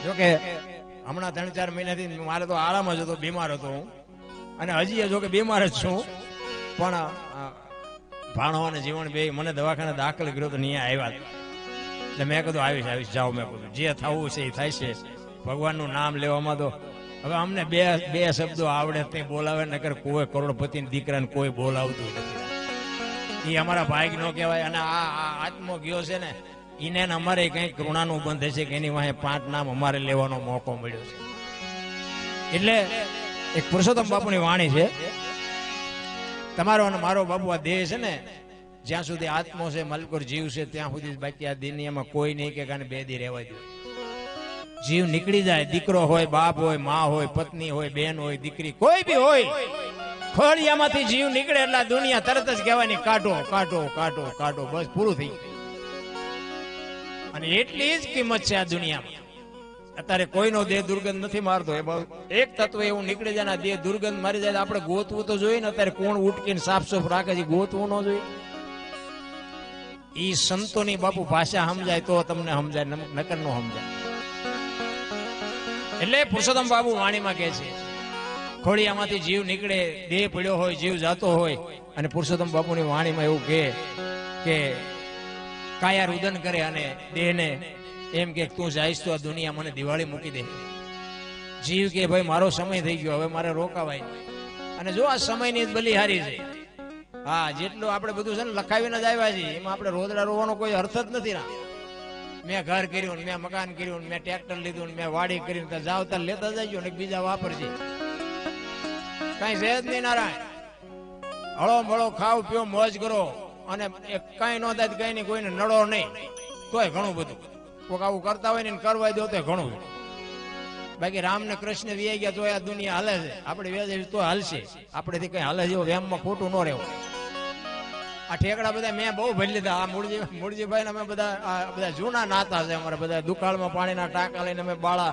જોકે હમણાં 3-4 મહિનાથી મારે તો આરામ જ હતો, બીમાર હતો હું, અને હજી જો કે બીમાર જ છું, પણ ભાણો અને જીવન બે મને દવાખાને દાખલ કર્યો તો અહીંયા આવ્યા, એટલે મેં કીધું આવીશ જાઓ, મેં કીધું જે થવું છે એ થાય છે, ભગવાનનું નામ લેવામાં તો હવે અમને બે શબ્દો આવડે તે બોલાવે, નકર કોઈ કરોડપતિ દીકરાને કોઈ બોલાવતું નથી, એ અમારા ભાગ નો કહેવાય. અને આ આત્મો ગયો છે ને એને અમારે કઈ કરુણાનું બંધ છે કે એની વાહે 5 નામ અમારે લેવાનો મોકો મળ્યો છે. એટલે એક પુરુષોત્તમ બાપુની વાણી છે, તમારો અને મારો બાપુ આ દેહ છે ને જ્યાં સુધી આત્મો છે, મલકોર જીવ છે ત્યાં સુધી, બાકી આ દુનિયામાં કોઈ નહીં કે કાને 2 દી રહેવા દો. જીવ નીકળી જાય, દીકરો હોય, બાપ હોય, માં હોય, પત્ની હોય, બેન હોય, દીકરી કોઈ બી હોય, ખોડિયામાંથી જીવ નીકળે એટલે દુનિયા તરત જ કહેવાની કાઢો કાઢો કાઢો કાઢો, બસ પૂરું થઈ ગયું. અને એટલી જ કિંમત છે આ દુનિયામાં. અત્યારે કોઈનો દેહ દુર્ગંધ નથી મારતો, એ એક તત્વ એવું નીકળી જાય, દેહ દુર્ગંધ મારી જાય, આપણે ગોતવું તો જોઈએ ને. અત્યારે કોણ ઉટકીને સાફ સુફ રાખે છે, ગોતવું ન જોઈએ. ઈ સંતોની બાપુ ભાષા સમજાય તો તમને સમજાય, નકર નો સમજાય. એટલે પુરુષોત્તમ બાપુ વાણીમાં કહે છે, ખોડિયામાંથી જીવ નીકળે, દેહ પડ્યો હોય, જીવ જાતો હોય, અને પુરુષોત્તમ બાપુની વાણીમાં એવું કહે કે કાયા રુદન કરે અને દેહને એમ કે તું જઈશ તો આ દુનિયા મને દિવાળી મૂકી દે. જીવ કે ભાઈ મારો સમય થઈ ગયો, હવે મારે રોકાવાય. અને જો આ સમયની બલિહારી છે. હા, જેટલું આપણે બધું છે ને લખાવીને જ આવ્યા છીએ, એમાં આપણે રોદડા રોવાનો કોઈ અર્થ જ નથી. ના, મેં ઘર કર્યું, મેં મકાન કર્યું, મેં ટ્રેક્ટર લીધું, મેં વાડી કરી, જાવ તાર લેતા જજો ને બીજા વાપરજે, કઈ છે જ નહીં. નારાયણ હળો મળો, ખાવ પીઓ, મોજ કરો, અને કઈ ન થાય કઈ નહીં, કોઈને નડો નહીં, તોય ઘણું બધું. કોઈક આવું કરતા હોય ને કરવા દો તો ઘણું. બાકી રામ ને કૃષ્ણ વી ગયા તો આ દુનિયા હાલે છે, આપણે વેજ તો હાલશે, આપણેથી કઈ હાલે જેવો વેમમાં ખોટું ન રહેવું. આ ઠેકડા બધા મેં બહુ ભરી લીધા. આ મૂળજીભાઈ ને અમે બધા જૂના નાતા છે અમારે, બધા દુકાળમાં પાણીના ટાંકા લઈને અમે બાળા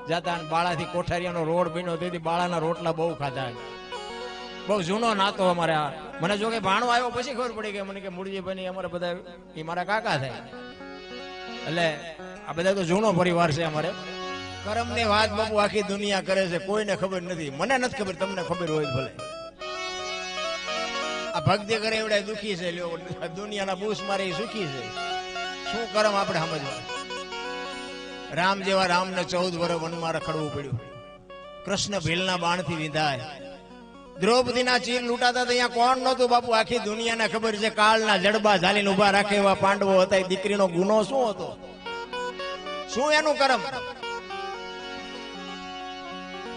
જતા, અને બાળાથી કોઠારીયાનો રોડ બન્યો, તેથી બાળાના રોટલા બહુ ખાધા. બહુ જૂનો નાતો અમારે. આ મને જો કે ભાણો આવ્યો પછી ખબર પડી કે મને કે મૂળજીભાઈ અમારે બધા એ મારા કાકા થાય. એટલે આ બધા તો જૂનો પરિવાર છે અમારે. કરમની વાત બાપુ આખી દુનિયા કરે છે, કોઈને ખબર નથી. મને નથી ખબર, તમને ખબર હોય ભલે. આ ભક્તિ કરે એવડા દુખી છે, લ્યો દુનિયાના બૂસ મારે સુખી છે. શું કરમ આપણે સમજવા. રામ જેવા રામને 14 વર્ષ વનમાં રખડવું પડ્યું. કૃષ્ણ ભીલના બાણથી વિંધાય. દ્રૌપદીના ચીર લૂંટાતા અહીંયા કોણ નહોતું બાપુ, આખી દુનિયાને ખબર છે. કાળના જડબા ઝાલીને ઉભા રાખે એવા પાંડવો હતા. દીકરીનો ગુનો શું હતો, શું એનું કરમ.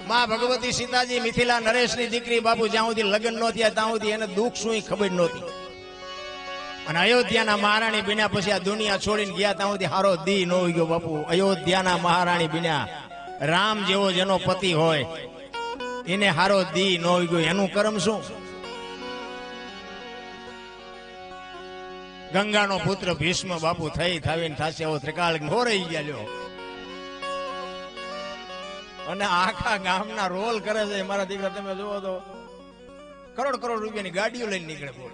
માં ભગવતી સીતાજી મિથિલા નરેશની દીકરી બાપુ જ્યાં સુધી લગ્ન ન થયા ત્યાં સુધી એને દુઃખ શું ખબર નહોતી. અને અયોધ્યાના મહારાણી બન્યા પછી આ દુનિયા છોડીને ગયા ત્યાં સુધી હારો દી ન હોય ગયો બાપુ. અયોધ્યાના મહારાણી બન્યા, રામ જેવો જેનો પતિ હોય એને હારો દી ન હોય ગયો, એનું કર્મ શું. ગંગાનો પુત્ર ભીષ્મ બાપુ થઈ થાવીને થાશે એવો ત્રિકાળ ઘોરાઈ ગયા લ્યો. અને આખા ગામના રોલ કરે છે. મારા દીકરા તમે જુઓ તો કરોડ રૂપિયાની ગાડીઓ લઈને નીકળે. બોલ,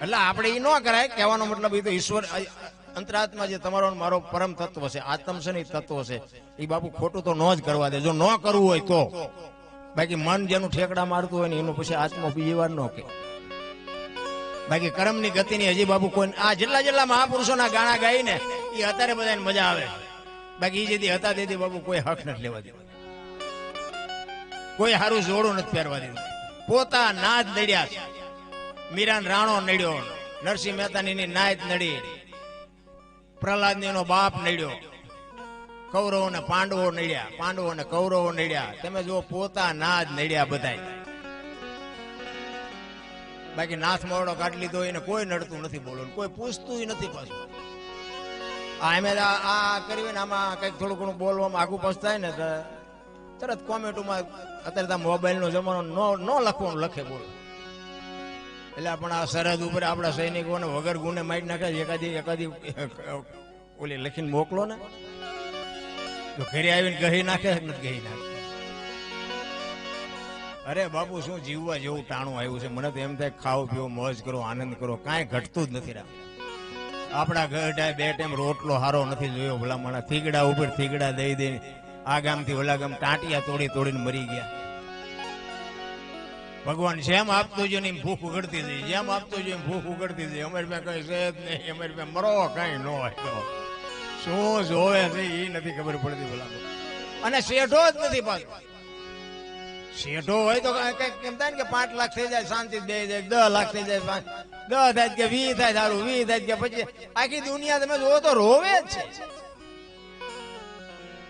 એટલે આપણે એ ન કરાય. કહેવાનો મતલબ એ તો ઈશ્વર અંતરાત્મા જે તમારો મારો પરમ તત્વ છે, આત્મ છે ને તત્વ છે, એ બાપુ ખોટું તો ન જ કરવા દે. જો ન કરવું હોય તો, બાકી મન જેનું ઠેકડા મારતું હોય ને એનું પછી આત્મા બીજી વાર ન કે. બાકી કર્મની ગતિની હજી બાપુ કોઈ આ જેટલા મહાપુરુષોના ગાણા ગાઈ ને એ અત્યારે બધાને મજા આવે. બાકી એ જેથી હતા તેથી બાપુ કોઈ હક નથી લેવા દીધું, કોઈ સારું જોડું નથી પહેરવા દીધું. પોતા નાદ નડ્યા છે. મીરાન રાણો નડ્યો, નરસિંહ મહેતાની નાયત નડી, પ્રહલાદ એનો બાપ નડ્યો, કૌરવો ને પાંડવો નડ્યા, પાંડવો ને કૌરવો નડ્યા. તમે જો પોતા નાદ નડ્યા બધાય. બાકી નાથ મોરડો કાઢી લીધો એને કોઈ નડતું નથી, બોલો કોઈ પૂછતું નથી પાછું. આ કર્યું ને આમાં કઈક થોડું ઘણું બોલવામાં આગુ પાછું થાય ને તરત કોમેન્ટમાં અત્યારે મોબાઈલ નો જમાનો ન લખવાનું લખે બોલ. એટલે પણ આ સરહદ ઉપર આપણા સૈનિકોને વગર ગુને મારી નાખે. એકાદી ઓલી લખીને મોકલો ને, તો ઘરે આવીને કહી નાખે નથી કહી નાખે. અરે બાપુ શું જીવવા જેવું ટાણું આવ્યું છે. મને તો એમ થાય ખાઓ પીવો મોજ કરો આનંદ કરો, કાંઈ ઘટતું જ નથી. આપણા ગઢા બે ટાઈમ રોટલો હારો નથી જોયો ભલામણા. થીગડા ઉપર થીગડા દઈ દઈ આ ગામથી ઓલા ગામ ટાંટિયા તોડી તોડીને મરી ગયા. ભગવાન જેમ આપતો જો ને ભૂખ ઉગડતી જઈ, જેમ આપતો જો એમ ભૂખ ઉગડતી જઈ. અમારી પાસે કઈ છે જ નહીં, અમારી પાસે મરો કઈ ન હોય તો શું જોવે છે એ નથી ખબર પડતી ભલામણ. અને શેઠો જ નથી પાછો. શેઠો હોય તો કઈક કેમ થાય ને કે 5 લાખ થઈ જાય શાંતિ બે જાય, 10 લાખ થઈ જાય, 10 થાય કે 20 થાય સારું, 20 થાય કે પછી આખી દુનિયા તમે જોવો તો રોવે જ છે.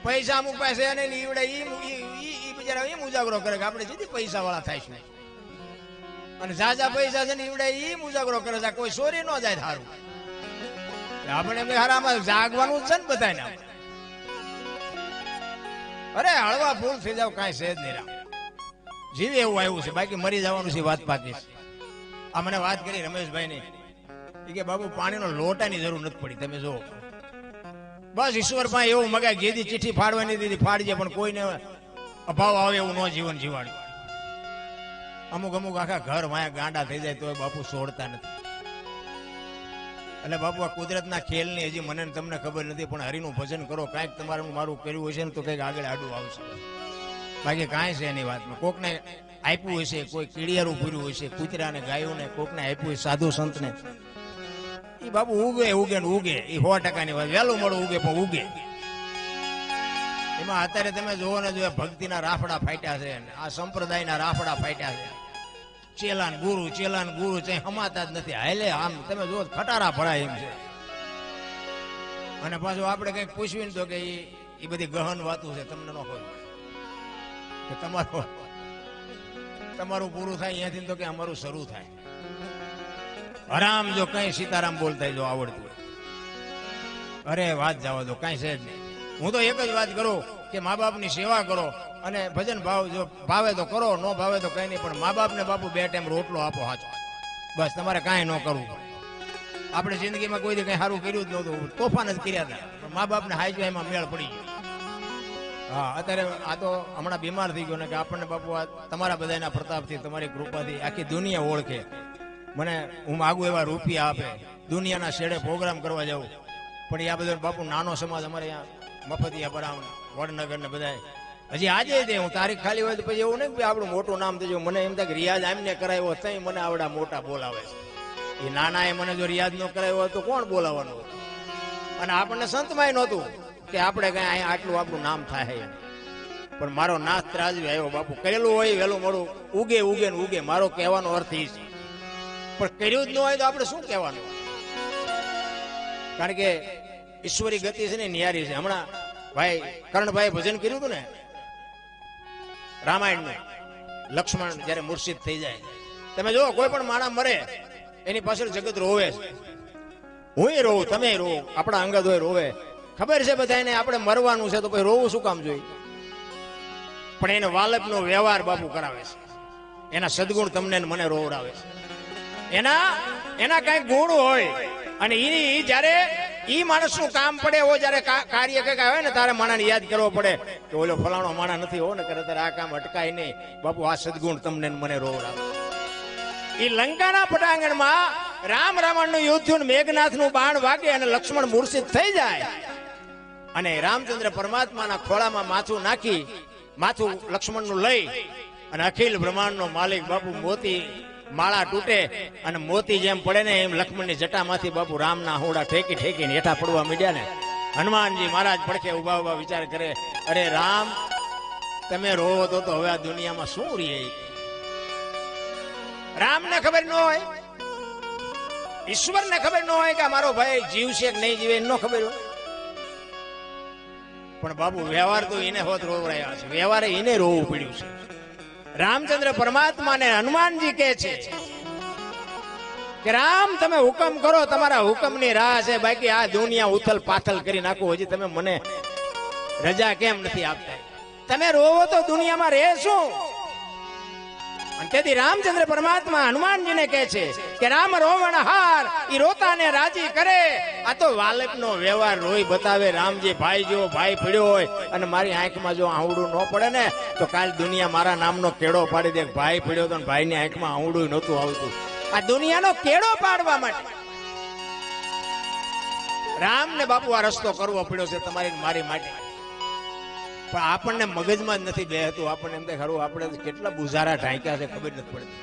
પૈસા અમુક પાસે અને ઈવડે ઈ બિચારા એમ ઉજાગરો કરે કે આપણે સીધી પૈસા વાળા થાઈશું. અને જાજા પૈસા છે ને ઈવડે ઈ ઉજાગરો કરે છે કોઈ ચોરી ન જાય સારું. આપણે એમ હારામાં જાગવાનું છે ને બધાને. અરે હળવા ફૂલ થઈ જાવ કાંઈ છે જ નહીં. રામ જીવે એવું આવ્યું છે, બાકી મરી જવાનું છે વાત પાકી. આ મને વાત કરી રમેશભાઈ ની કે બાબુ પાણીનો લોટાની જરૂર નથી પડી. તમે જો બસ ઈશ્વર પાસે એવું મગાય જેથી ચિઠ્ઠી ફાડવાની દીધી ફાડજે, પણ કોઈને અભાવ આવે એવું ન જીવન જીવાડ્યું. અમુક અમુક આખા ઘર વાયા ગાંડા થઈ જાય તો બાપુ છોડતા નથી. એટલે બાપુ આ કુદરતના ખેલની હજી મને તમને ખબર નથી, પણ હરિનું ભજન કરો. કાંઈક તમારું મારું કર્યું હશે ને તો કંઈક આગળ આડું આવશે. બાકી કાંઈ છે એની વાતમાં. કોકને આપ્યું હશે, કોઈ કીડિયારું પૂર્યું હશે, કૂતરાને ગાયોને કોકને આપ્યું હોય સાધુ સંતને. એ બાપુ ઉગે ઉગે ને ઉગે, એ 100%ની વાત. વહેલું મળું ઉગે પણ ઉગે. એમાં અત્યારે તમે જોવો ને જો ભક્તિના રાફડા ફાટ્યા છે, આ સંપ્રદાયના રાફડા ફાટ્યા છે. ચેલાન ગુરુ છે હમાતા જ નથી. હાલે આમ તમે જો ખટારા ભરાય એમ છે. અને પાછું આપણે કઈક પૂછવીને તો કે એ બધી ગહન વાતું છે, તમને ન ખબર કે તમારું પૂરું થાય અહીંયાથી તો કે અમારું શરૂ થાય. હરામ જો કઈ સીતારામ બોલતા જો આવડતું હોય, અરે વાત જવા દો, કઈ છે જ નહીં. હું તો એક જ વાત કરું કે મા બાપની સેવા કરો અને ભજન ભાવ જો ભાવે તો કરો, ન ભાવે તો કઈ નહીં, પણ મા બાપને બાપુ 2 ટાઈમ રોટલો આપો સાચો. બસ તમારે કાંઈ ન કરવું. આપણે જિંદગીમાં કોઈ કઈ સારું કર્યું જ નહોતું, તોફાન જ કર્યા હતા. મા બાપને હાઈજો એમાં મેળ પડી ગયો. હા અત્યારે આ તો હમણાં બીમાર થઈ ગયો ને કે આપણને બાપુ આ તમારા બધાના પ્રતાપથી તમારી કૃપાથી આખી દુનિયા ઓળખે. મને હું માગું એવા રૂપિયા આપે, દુનિયાના શેડે પ્રોગ્રામ કરવા જાઉં, પણ આ બધો બાપુ નાનો સમાજ અમારે અહીંયા મફતિયા બરામ વડનગર ને બધા હજી આજે દે. હું તારીખ ખાલી હોય તો પછી એવું નહીં કે આપણું મોટું નામ થઈ જાય. મને એમ થાય કે રિયાઝ આમને કરાવ્યો તઈ મને આવડા મોટા બોલાવે છે. એ નાના એ મને જો રિયાઝ ન કરાવ્યો હોય તો કોણ બોલાવવાનું? અને આપણને સંતમાં નહોતું કે આપણે કઈ અહીંયા આટલું આપણું નામ થાય. પણ મારો નાથ ત્રાજવી આવ્યો બાપુ. કરેલું હોય વહેલું મળું ઉગે ઉગે ને ઉગે. મારો કહેવાનો અર્થ એ છે. પણ કર્યું જ ન હોય તો આપણે શું કહેવાનું? કારણ કે ઈશ્વરી ગતિ છે ને નિયારી છે. હમણાં ભાઈ કરણભાઈ ભજન કર્યું હતું ને રામાયણનું, લક્ષ્મણ જયારે મૂર્છિત થઈ જાય. તમે જો કોઈ પણ માણસ મરે એની પાછળ જગત રોવે છે. હું રોવું, તમે રોવો, આપણા અંગત હોય રોવે. ખબર છે બધાને આપણે મરવાનું છે તો પછી રોવું શું કામ જોઈએ? પણ એને વાલપનો વ્યવહાર બાપુ કરાવે છે. એના સદગુણ તમને મને રોવડાવે છે. એના કઈ ગુણ હોય અને ઈ જયારે ઈ માણસનું કામ પડે હો, જયારે કાર્ય કઈક આવે ને તારે માણાને યાદ કરવો પડે કે ઓલો ફલાણો માણા નથી હો ને કરે ત્યારે આ કામ અટકાય નહીં. બાપુ આ સદગુણ તમને મને રોવડાવે. ઈ લંકાના પટાંગણમાં રાવણનું યુદ્ધ થયું, મેઘનાથનું બાણ વાગે અને લક્ષ્મણ મૂર્છિત થઈ જાય અને રામચંદ્ર પરમાત્માના ખોળામાં માથું નાખી, માથું લક્ષ્મણનું લઈ અને અખિલ બ્રહ્માંડનો માલિક બાપુ મોતી માળા તૂટે અને મોતી જેમ પડે ને એમ લક્ષ્મણની જટામાંથી બાપુ રામના હોડા ઠેકી ઠેકીને હેઠા પડવા માંડ્યા ને. હનુમાનજી મહારાજ પડખે ઉભા ઉભા વિચાર કરે, અરે રામ તમે રોવો તો હવે આ દુનિયામાં શું રહે? રામને ખબર ન હોય, ઈશ્વરને ખબર ન હોય કે મારો ભાઈ જીવશે કે નહીં જીવે, ન ખબર હોય. પણ બાપુ વ્યવહાર તો એને હોત રોવરાયા છે. વ્યવહારે એને રોવું પડ્યું છે. રામચંદ્ર પરમાત્માને હનુમાનજી કહે છે કે રામ તમે હુકમ કરો, તમારા હુકમની રાહ છે. બાકી આ દુનિયા ઉથલ પાથલ કરી નાખો. હજી તમે મને રજા કેમ નથી આપતા? તમે રોવો તો દુનિયામાં રહેશું. અને તેથી રામચંદ્ર પરમાત્મા હનુમાનજીને કહે છે કે રામ રોવણ હાર ઈ રોતાને રાજી કરે. આ તો વાલકનો વ્યવહાર રોઈ બતાવે. રામજી ભાઈ જો ભાઈ પડ્યો હોય અને મારી આંખમાં જો આંવડું ન પડે ને તો કાલ દુનિયા મારા નામનો કેળો પાડી દે. ભાઈ પડ્યો તો ભાઈની આંખમાં આંવડું નહોતું આવતું. આ દુનિયાનો કેળો પાડવા માટે રામને બાપુ આ રસ્તો કરવો પડ્યો છે તમારી મારી માટે, પણ આપણને મગજમાં જ નથી બેહતું. આપણને એમ થાય ખરું આપણે કેટલા બુઝારા ઢાંક્યા છે ખબર નથી પડતી.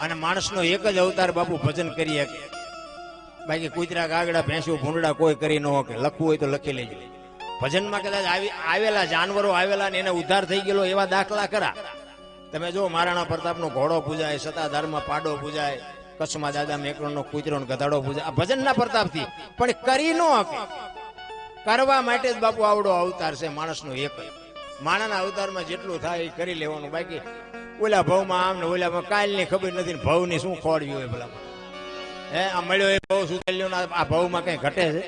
અને માણસનો એક જ અવતાર બાપુ ભજન કરી શકે, બાકી કૂતરા કાગડા ભેંસું ભૂંડડા કોઈ કરી ન શકે. લખવું હોય તો લખી લેજો. ભજનમાં કદાચ આવેલા જાનવરો આવેલા ને એને ઉદ્ધાર થઈ ગયેલો એવા દાખલા ખરા. તમે જો મહારાણા પ્રતાપનો ઘોડો પૂજાય, સતાધારમાં પાડો પૂજાય, કચ્છમાં દાદા મેકરણનો કૂતરો ને ગધાડો પૂજાય, આ ભજનના પ્રતાપથી. પણ કરી ન શકે, કરવા માટે જ બાપુ આવડો અવતાર છે માણસનો એક. માણસના અવતારમાં જેટલું થાય એ કરી લેવાનું, બાકી ઓલા ભાવમાં આમ ને ઓલામાં કાલની ખબર નથી, ભાવની શું ખોડવી હોય ભલા. હે આ મળ્યો એ ભાવ સુધેલ્યો ને આ ભાવમાં કઈ ઘટે છે?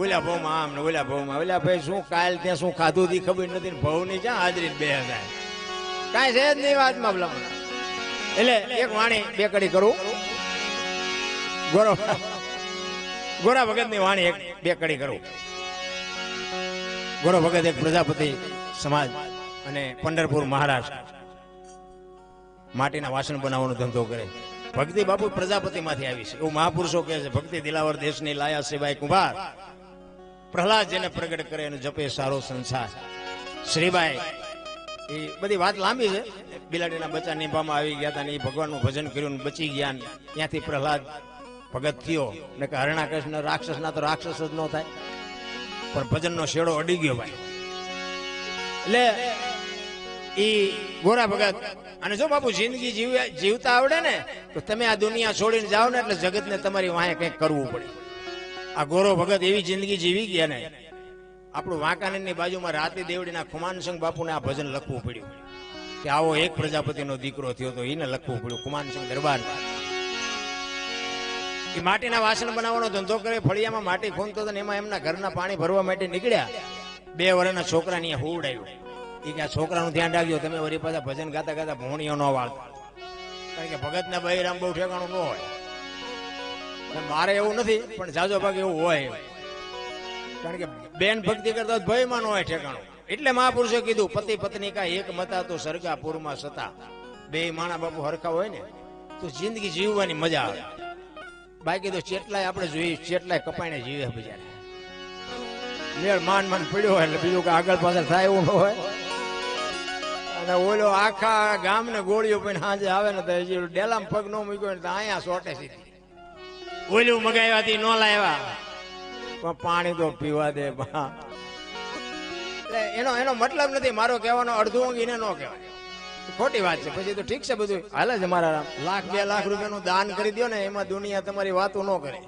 ઓલા ભાવમાં આમ ને ઓલા ભાવમાં ઓલા ભાઈ શું કાલ ત્યાં શું ખાધું હતી ખબર નથી, ભાવની ક્યાં હાજરી બે હજાર કાંઈ છે જ નહીં વાતમાં ભલા. એટલે એક વાણી બે કડી કરું. ગોરા ભગત ની વાણી એક બે કડી કરું. ગોરો ભગત એક પ્રજાપતિ સમાજ અને પંઢરપુર મહારાષ્ટ્ર માટીના વાસણ બનાવવાનો ધંધો કરે. ભક્તિ બાપુ પ્રજાપતિ માંથી આવી છે એવું મહાપુરુષો કહે છે. ભક્તિ દિલાવર દેશની લાયા સિવાય કુંભાર, પ્રહલાદ જેને પ્રગટ કરે અને જપે સારો સંસાર. શ્રીબાઈ એ બધી વાત લાંબી છે. બિલાડીના બચ્ચા નિભામાં આવી ગયા હતા ને એ ભગવાનનું ભજન કર્યું ને બચી ગયા. ત્યાંથી પ્રહલાદ ભગત થયો ને કે હરણાકૃષ્ણ રાક્ષસના તો રાક્ષસ જ ન થાય, પણ ભજનનો શેડો અડી ગયો ભાઈ. એટલે ઈ ગોરા ભગત. અને જો બાપુ જિંદગી જીવતા આવડે ને તો તમે આ દુનિયા છોડીને જાઓ ને એટલે જગતને તમારી વાંહે કંઈક કરવું પડે. આ ગોરો ભગત એવી જિંદગી જીવી ગયા ને, આપણું વાંકાનેરની બાજુમાં રાતી દેવડીના ખુમાનસિંહ બાપુને આ ભજન લખવું પડ્યું કે આવો એક પ્રજાપતિનો દીકરો થયો તો એને લખવું પડ્યું. ખુમાનસિંહ દરબાર એ માટીના વાસણ બનાવવાનો ધંધો કરે, ફળિયામાં માટી ખૂંદતો હતો ને એમાં એમના ઘરના પાણી ભરવા માટે નીકળ્યા. 2 વર્ષના છોકરાને હુવડાવ્યો. એ કે આ છોકરાનું ધ્યાન રાખજો, તમે વળી પાછા ભજન ગાતા ગાતા ભોણીઓ ન વાળતા, કારણ કે ભગતના બૈરામ બહુ ઠેકાણું ન હોય. મારે એવું નથી પણ જાજો ભાગ એવું હોય, કારણ કે બેન ભક્તિ કરતા ભયમાં ન હોય ઠેકાણું. એટલે મહાપુરુષે કીધું પતિ પત્ની કા એક મતા તો સરગાપુરમાં સતા. 2 માણા બાપુ હરખા હોય ને તો જિંદગી જીવવાની મજા આવે. બાકી તો ચેટલાય આપણે જોઈએ, ચેટલાય કપાઈને જીવે બિચારા. મેળ માન પડ્યો હોય એટલે બીજું કે આગળ પાછળ થાય એવું ન હોય. અને ઓલો આખા ગામને ગોળીઓ પણ સાંજે આવે ને તો ડેલામાં પગ ન મૂક્યો ને તો અહીંયા સોટે સીધી. ઓલું મગાવ્યાથી ન લાવ્યા પણ પાણી તો પીવા દે. એનો મતલબ નથી મારો કહેવાનો અડધું ઊંઘીને ન કહેવાય, ખોટી વાત છે. પછી તો ઠીક છે બધું હાલે છે. મારા 1,00,000 2 લાખ રૂપિયાનું દાન કરી દો ને એમાં દુનિયા તમારી વાતો ન કરે,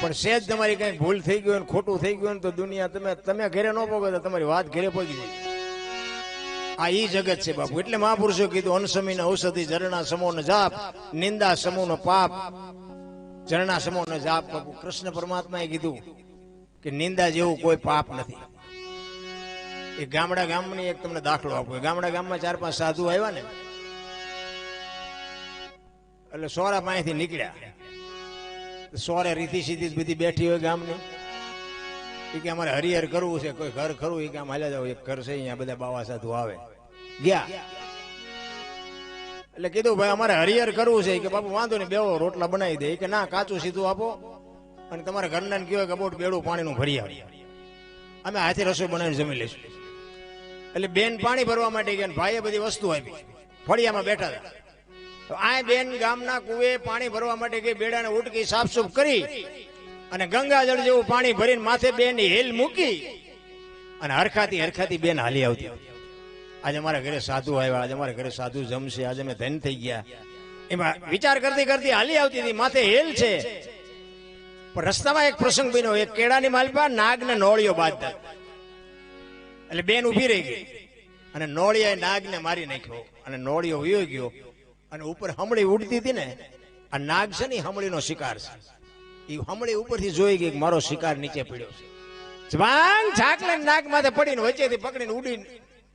પણ સેજ તમારી કઈ ભૂલ થઈ ગયું ને ખોટું થઈ ગયું ને તો દુનિયા તમે ઘરે ન પોગો તો તમારી વાત ઘરે પગી જાય. આ ઈ જગત છે બાપુ. એટલે મહાપુરુષો કીધું અનસમીન ઔષધિ ઝરણા સમૂહ જાપ, નિંદા સમૂહ નો પાપ. ઝરણા સમૂહ નો જાપ બાપુ કૃષ્ણ પરમાત્માએ કીધું કે નિંદા જેવું કોઈ પાપ નથી. એ ગામડા ગામની એક તમને દાખલો આપો. ગામડા ગામમાં 4-5 સાધુ આવ્યા ને એટલે સોરા પાસેથી નીકળ્યા. સોરે રીતિ સીધી બધી બેઠી હોય ગામની. એ કે અમારે હરિહર કરવું છે, કોઈ ઘર ખરું? એ કે આમ હાલ્યા જાવ, એક ઘર છે અહીંયા બધા બાવા સાધુ આવે. ગયા એટલે કીધું ભાઈ અમારે હરિહર કરવું છે. કે બાપુ વાંધો નહીં, બેવો રોટલા બનાવી દે. કે ના, કાચું સીધું આપો અને તમારા ઘરના ને કહેવાય કે બોટ બેડું પાણીનું ભરી આવે, અમે હાથે રસોઈ બનાવીને જમી લઈશું. એટલે બેન પાણી ભરવા માટે ગયા, ભાઈએ બધી વસ્તુ આપી, ફળિયામાં બેઠા હતા. તો આ બેન ગામના કુએ પાણી ભરવા માટે ગઈ, બેડાને ઉટકી સાફસૂફ કરી અને ગંગાજળ જેવું પાણી ભરીને માથે બેન હેલ મૂકી અને હરખાતી બેન હાલી આવતી. આજે અમારા ઘરે સાધુ આવ્યા, આજે અમારા ઘરે સાધુ જમશે, આજે અમે ધન થઈ ગયા, એમાં વિચાર કરતી હાલી આવતી હતી. માથે હેલ છે. પણ રસ્તામાં એક પ્રસંગ બન્યો. એક કેળાની માલપા નાગને નોળિયો બાંધતા, એટલે બેન ઉભી રહી ગઈ અને નોળિયાએ નાગને મારી નાખ્યો અને નોળિયો વયો ગયો. અને ઉપર હમળી ઉડતી હતી ને, આ નાગ છે ને હમળીનો શિકાર છે. એ હમળી ઉપરથી જોઈ ગઈ મારો શિકાર નીચે પડ્યો છે. જવાંગ ઝાકલે નાગ માથે પડીને વચ્ચેથી પકડીને ઉડીને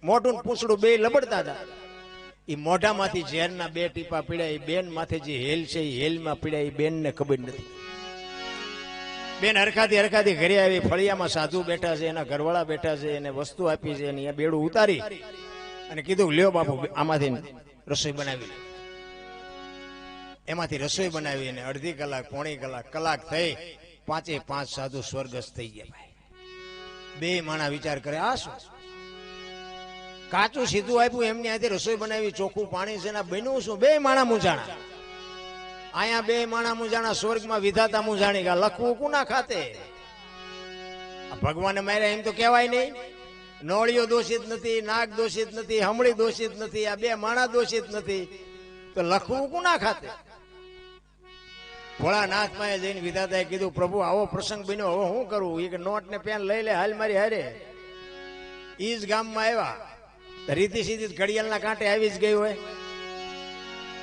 મોઢું પૂંછડું બે લબડતા હતા. એ મોઢામાંથી ઝેરના 2 ટીપા પીડ્યા. એ બેન માથે જે હેલ છે એ હેલમાં પીડ્યા. એ બેનને ખબર નથી. બેન હરખાતી ઘરે આવી. ફળિયામાં સાધુ બેઠા છે, એના ઘરવાળા બેઠા છે, એને વસ્તુ આપી છે, એને બેડું ઉતારી અને કીધું લ્યો બાપુ આમાંથી રસોઈ બનાવી. એમાંથી રસોઈ બનાવીને અડધી કલાક પોણી કલાક થઈ 5 સાધુ સ્વર્ગસ્થ થઈ ગયા ભાઈ. બે માણા વિચાર કરે આ શું કાચું સીધું આપ્યું એમની હાથે રસોઈ બનાવી ચોખ્ખું પાણી છે બન્યું શું? બે માણા મૂંઝાણા. અહીંયા બે માણા મૂંઝાણા, સ્વર્ગમાં વિધાતા મૂંઝાણી ગયા. લખવું કુના ખાતે? ભગવાને માર્યા એમ તો કહેવાય નહીં. નોળિયો દોષિત નથી, નાગ દોષિત નથી, હમળી દોષિત નથી, આ બે માણા દોષિત નથી, તો લખવું કુના ખાતે? ભોળાનાથમાં જઈને વિધાતાએ કીધું પ્રભુ આવો પ્રસંગ બન્યો, હવે શું કરવું? એ કે નોટ ને પેન લઈ લે, હાલ મારી હારે. ઈ જ ગામમાં આવ્યા, રીતિ સીધી ઘડિયાળના કાંઠે આવી જ ગઈ હોય.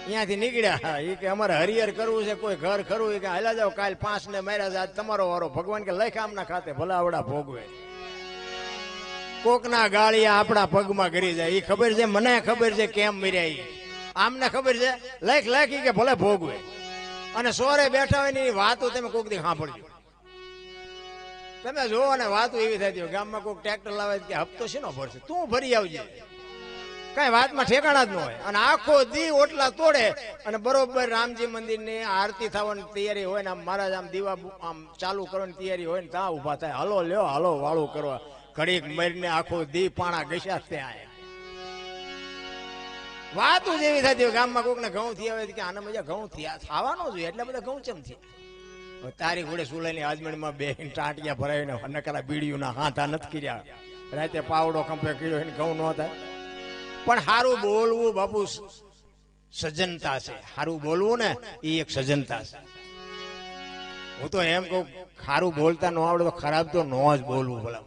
અહીંયાથી નીકળ્યા, એ કે અમારે હરિહર કરવું છે, કોઈ ઘર ખરું? એ કે હાલા જાઓ, કાલ 5 ને માર્યા છે, આજ તમારો વારો. ભગવાન કે લખ આમના ખાતે, ભલા આવડા ભોગવે. કોકના ગાળિયા આપણા પગમાં ગરી જાય, એ ખબર છે, મને ખબર છે કેમ મર્યા. આમને ખબર છે, લખ લખી કે ભલે ભોગવે. અને સોરે બેઠા હોય ને એ વાતો તમે કોક દી સાંભળજો. તમે જોવો ને વાતો એવી થતી હોય, ગામમાં કોઈક ટ્રેક્ટર લાવે કે હપ્તો શેનો ભરશે, તું ભરી આવજે. કઈ વાતમાં ઠેકાણા જ ન હોય. અને આખો દી ઓટલા તોડે અને બરોબર રામજી મંદિર ની આરતી થવાની તૈયારી હોય ને આમ મહારાજ આમ દીવા આમ ચાલુ કરવાની તૈયારી હોય ને ત્યાં ઉભા થાય, હલો લ્યો હાલો વાળું કરવા. ઘડીક મરીને આખો દી પાણા ગસ્યા ત્યાં વાતો જેવી થતી હોય. ગામમાં કોઈક ને ઘઉં થી આવે કે આને મજા ઘઉં થયા ખાવાનો જોઈએ, એટલે બધા ઘઉં ચમ થયા. તારી ઘોડે સુલાઈની આજમણીમાં બે ટાંટિયા ભરાવીને નકરા બીડીઓના હાથા નથી કર્યા. રાતે પાવડો કંપે કર્યો એને ઘઉં ન થાય. પણ સારું બોલવું બાપુ સજ્જનતા છે. સારું બોલવું ને એ એક સજ્જનતા છે. હું તો એમ કહું, સારું બોલતા ન આવડે તો ખરાબ તો ન જ બોલવું ભલા.